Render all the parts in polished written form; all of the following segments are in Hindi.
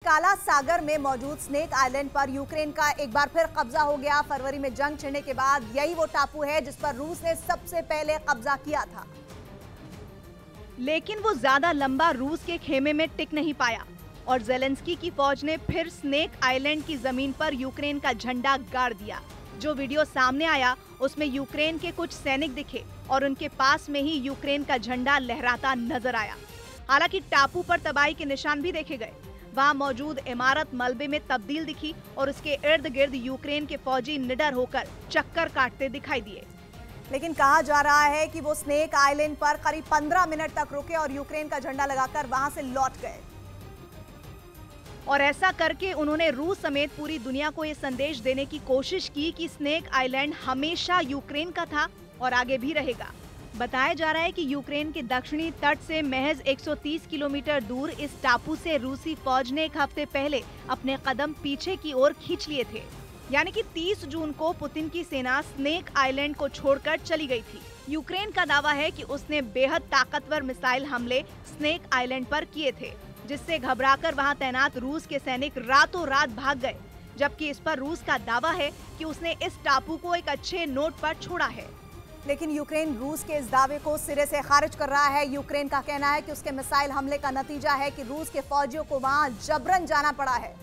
काला सागर में मौजूद स्नेक आइलैंड पर यूक्रेन का एक बार फिर कब्जा हो गया। फरवरी में जंग छिड़ने के बाद यही वो टापू है जिस पर रूस ने सबसे पहले कब्जा किया था। लेकिन वो ज्यादा लंबा रूस के खेमे में टिक नहीं पाया और जेलेंस्की की फौज ने फिर स्नेक आइलैंड की जमीन पर यूक्रेन का झंडा गाड़ दिया। जो वीडियो सामने आया उसमें यूक्रेन के कुछ सैनिक दिखे और उनके पास में ही यूक्रेन का झंडा लहराता नजर आया। हालांकि टापू पर तबाही के निशान भी देखे गए। वहां मौजूद इमारत मलबे में तब्दील दिखी और उसके इर्द गिर्द यूक्रेन के फौजी निडर होकर चक्कर काटते दिखाई दिए। लेकिन कहा जा रहा है कि वो स्नेक आइलैंड पर करीब 15 मिनट तक रुके और यूक्रेन का झंडा लगाकर वहां से लौट गए। और ऐसा करके उन्होंने रूस समेत पूरी दुनिया को ये संदेश देने की कोशिश की कि स्नेक आइलैंड हमेशा यूक्रेन का था और आगे भी रहेगा। बताया जा रहा है कि यूक्रेन के दक्षिणी तट से महज 130 किलोमीटर दूर इस टापू से रूसी फौज ने एक हफ्ते पहले अपने कदम पीछे की ओर खींच लिए थे। यानी कि 30 जून को पुतिन की सेना स्नेक आइलैंड को छोड़कर चली गई थी। यूक्रेन का दावा है कि उसने बेहद ताकतवर मिसाइल हमले स्नेक आइलैंड पर किए थे, जिससे घबराकर वहां तैनात रूस के सैनिक रातों रात भाग गए। जबकि इस पर रूस का दावा है कि उसने इस टापू को एक अच्छे नोट पर छोड़ा है। लेकिन यूक्रेन रूस के इस दावे को सिरे से खारिज कर रहा है। यूक्रेन का कहना है कि उसके मिसाइल हमले का नतीजा है कि रूस के फौजियों को वहां जबरन जाना पड़ा है,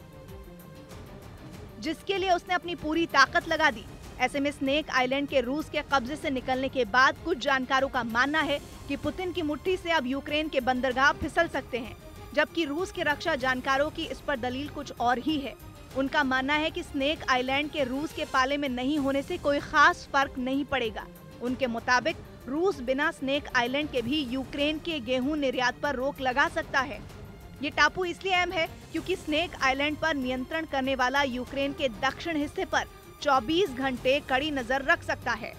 जिसके लिए उसने अपनी पूरी ताकत लगा दी। ऐसे में स्नेक आइलैंड के रूस के कब्जे से निकलने के बाद कुछ जानकारों का मानना है कि पुतिन की मुट्ठी से अब यूक्रेन के बंदरगाह फिसल सकते हैं। जबकि रूस के रक्षा जानकारों की इस पर दलील कुछ और ही है। उनका मानना है कि स्नेक आइलैंड के रूस के पाले में नहीं होने से कोई खास फर्क नहीं पड़ेगा। उनके मुताबिक रूस बिना स्नेक आइलैंड के भी यूक्रेन के गेहूं निर्यात पर रोक लगा सकता है। ये टापू इसलिए अहम है क्योंकि स्नेक आइलैंड पर नियंत्रण करने वाला यूक्रेन के दक्षिण हिस्से पर 24 घंटे कड़ी नजर रख सकता है।